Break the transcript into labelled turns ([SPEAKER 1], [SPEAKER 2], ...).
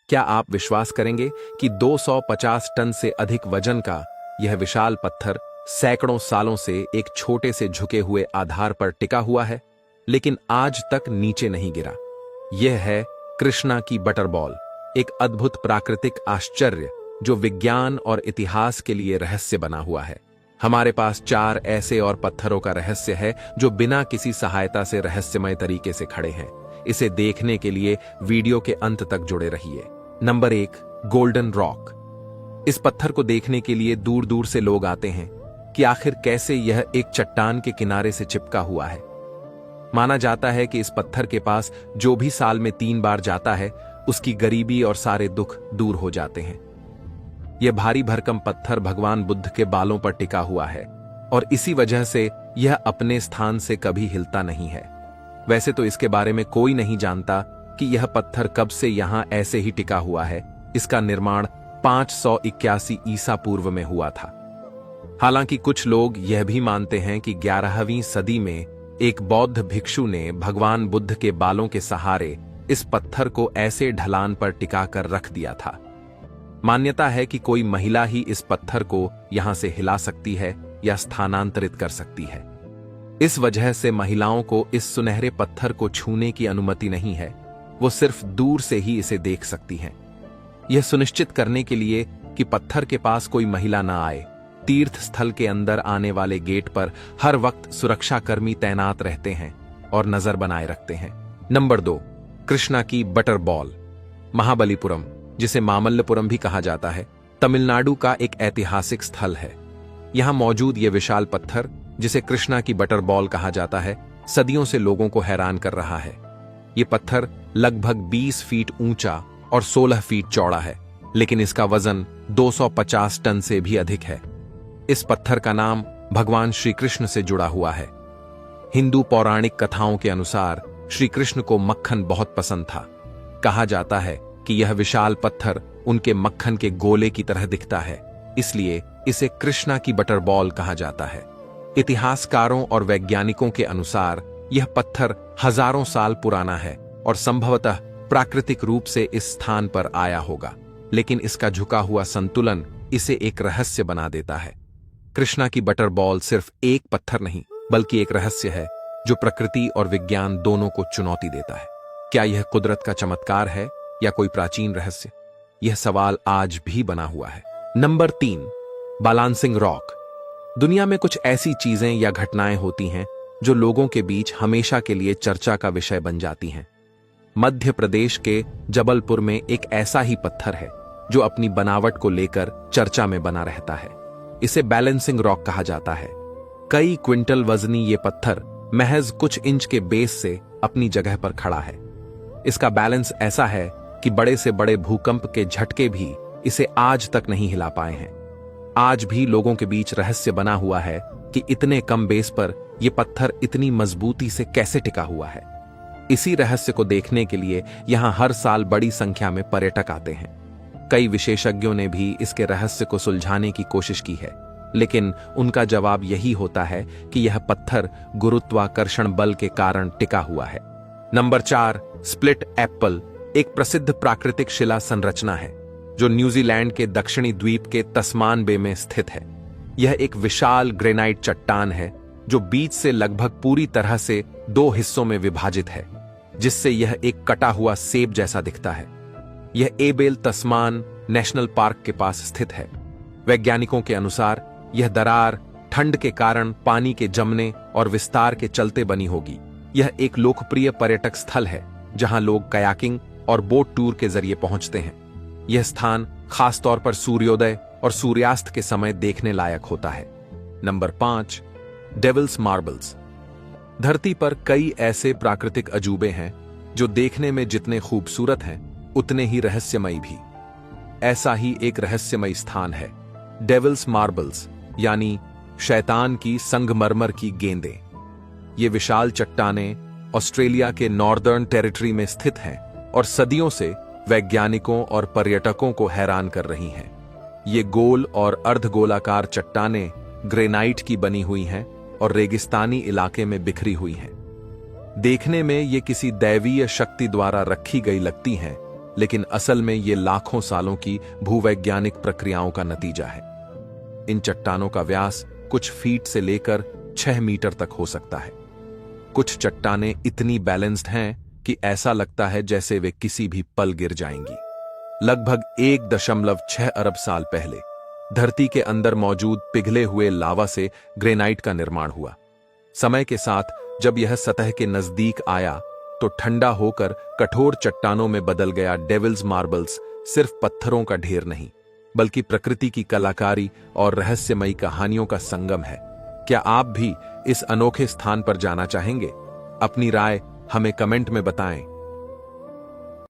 [SPEAKER 1] क्या आप विश्वास करेंगे कि 250 टन से अधिक वजन का यह विशाल पत्थर सैकड़ों सालों से एक छोटे से झुके हुए आधार पर टिका हुआ है, लेकिन आज तक नीचे नहीं गिरा। यह है कृष्णा की बटर बॉल, एक अद्भुत प्राकृतिक आश्चर्य जो विज्ञान और इतिहास के लिए रहस्य बना हुआ है। हमारे पास 4 ऐसे और पत्थरों का रहस्य है जो बिना किसी सहायता से रहस्यमय तरीके से खड़े हैं। इसे देखने के लिए वीडियो के अंत तक जुड़े रहिए। Number 1, golden rock. इस पत्थर को देखने के लिए दूर दूर से लोग आते हैं कि आखिर कैसे यह एक चट्टान के किनारे से चिपका हुआ है। माना जाता है कि इस पत्थर के पास जो भी साल में 3 बार जाता है, उसकी गरीबी और सारे दुख दूर हो जाते हैं। यह भारी भरकम पत्थर भगवान बुद्ध के बालों पर टिका हुआ है और इसी वजह से यह अपने स्थान से कभी हिलता नहीं है। वैसे तो इसके बारे में कोई नहीं जानता कि यह पत्थर कब से यहां ऐसे ही टिका हुआ है। इसका निर्माण 581 ईसा पूर्व में हुआ था। हालांकि कुछ लोग यह भी मानते हैं कि 11वीं सदी में एक बौद्ध भिक्षु ने भगवान बुद्ध के बालों के सहारे इस पत्थर को ऐसे ढलान पर टिकाकर रख दिया था। मान्यता है कि कोई महिला ही इस पत्थर को यहां से हिला सकती है या स्थानांतरित कर सकती है। इस वजह से महिलाओं को इस सुनहरे पत्थर को छूने की अनुमति नहीं है। वो सिर्फ दूर से ही इसे देख सकती हैं। यह सुनिश्चित करने के लिए कि पत्थर के पास कोई महिला ना आए, तीर्थ स्थल के अंदर आने वाले गेट पर हर वक्त सुरक्षाकर्मी तैनात रहते हैं और नजर बनाए रखते हैं। नंबर 2, कृष्णा की बटर बॉल। महाबलीपुरम, जिसे मामल्लपुरम भी कहा जाता है, तमिलनाडु का एक ऐतिहासिक स्थल है। यहां मौजूद यह विशाल पत्थर, जिसे कृष्णा की बटर बॉल कहा जाता है, सदियों से लोगों को हैरान कर रहा है। यह पत्थर लगभग 20 फीट ऊंचा और 16 फीट चौड़ा है, लेकिन इसका वजन 250 टन से भी अधिक है। इस पत्थर का नाम भगवान श्री कृष्ण से जुड़ा हुआ है। हिंदू पौराणिक कथाओं के अनुसार श्री कृष्ण को मक्खन बहुत पसंद था। कहा जाता है कि यह विशाल पत्थर उनके मक्खन के गोले की तरह दिखता है, इसलिए इसे कृष्णा की बटर बॉल कहा जाता है। इतिहासकारों और वैज्ञानिकों के अनुसार यह पत्थर हजारों साल पुराना है और संभवतः प्राकृतिक रूप से इस स्थान पर आया होगा, लेकिन इसका झुका हुआ संतुलन इसे एक रहस्य बना देता है। कृष्णा की बटर बॉल सिर्फ एक पत्थर नहीं, बल्कि एक रहस्य है जो प्रकृति और विज्ञान दोनों को चुनौती देता है। क्या यह कुदरत का चमत्कार है या कोई प्राचीन रहस्य? यह सवाल आज भी बना हुआ है। Number 3, balancing rock. दुनिया में कुछ ऐसी चीजें या घटनाएं होती हैं जो लोगों के बीच हमेशा के लिए चर्चा का विषय बन जाती हैं। मध्य प्रदेश के जबलपुर में एक ऐसा ही पत्थर है जो अपनी बनावट को लेकर चर्चा में बना रहता है। इसे बैलेंसिंग रॉक कहा जाता है। कई क्विंटल वजनी ये पत्थर महज कुछ इंच के बेस से अपनी जगह पर खड़ा है। इसका बैलेंस ऐसा है कि बड़े से बड़े भूकंप के झटके भी इसे आज तक नहीं हिला पाए हैं। आज भी लोगों के बीच रहस्य बना हुआ है कि इतने कम बेस पर यह पत्थर इतनी मजबूती से कैसे टिका हुआ है। इसी रहस्य को देखने के लिए यहां हर साल बड़ी संख्या में पर्यटक आते हैं। कई विशेषज्ञों ने भी इसके रहस्य को सुलझाने की कोशिश की है, लेकिन उनका जवाब यही होता है कि यह पत्थर गुरुत्वाकर्षण बल के कारण टिका हुआ है। नंबर 4, स्प्लिट एप्पल एक प्रसिद्ध प्राकृतिक शिला संरचना है जो न्यूजीलैंड के दक्षिणी द्वीप के तस्मान बे में स्थित है। यह एक विशाल ग्रेनाइट चट्टान है जो बीच से लगभग पूरी तरह से 2 हिस्सों में विभाजित है, जिससे यह एक कटा हुआ सेब जैसा दिखता है। यह एबेल तस्मान नेशनल पार्क के पास स्थित है। वैज्ञानिकों के अनुसार यह दरार ठंड के कारण पानी के जमने और विस्तार के चलते बनी होगी। यह एक लोकप्रिय पर्यटक स्थल है जहां लोग कयाकिंग और बोट टूर के जरिए पहुंचते हैं। यह स्थान खासतौर पर सूर्योदय और सूर्यास्त के समय देखने लायक होता है। Number 5, Devils Marbles. धरती पर कई ऐसे प्राकृतिक अजूबे हैं जो देखने में जितने खूबसूरत हैं उतने ही रहस्यमयी भी। ऐसा ही एक रहस्यमयी स्थान है डेविल्स मार्बल्स, यानी शैतान की संगमरमर की गेंदें। ये विशाल चट्टानें ऑस्ट्रेलिया के नॉर्दर्न टेरिटरी में स्थित हैं और सदियों से वैज्ञानिकों और पर्यटकों को हैरान कर रही हैं। ये गोल और अर्धगोलाकार चट्टानें ग्रेनाइट की बनी हुई हैं और रेगिस्तानी इलाके में बिखरी हुई हैं। देखने में ये किसी दैवीय शक्ति द्वारा रखी गई लगती हैं, लेकिन असल में ये लाखों सालों की भूवैज्ञानिक प्रक्रियाओं का नतीजा है। इन चट्टानों का व्यास कुछ फीट से लेकर 6 मीटर तक हो सकता है। कुछ चट्टानें इतनी बैलेंस्ड हैं कि ऐसा लगता है जैसे वे किसी भी पल गिर जाएंगी। लगभग 1.6 अरब साल पहले धरती के अंदर मौजूद पिघले हुए लावा से ग्रेनाइट का निर्माण हुआ। समय के साथ जब यह सतह के नजदीक आया तो ठंडा होकर कठोर चट्टानों में बदल गया। डेविल्स मार्बल्स सिर्फ पत्थरों का ढेर नहीं, बल्कि प्रकृति की कलाकारी और रहस्यमयी कहानियों का संगम है। क्या आप भी इस अनोखे स्थान पर जाना चाहेंगे? अपनी राय हमें कमेंट में बताएं।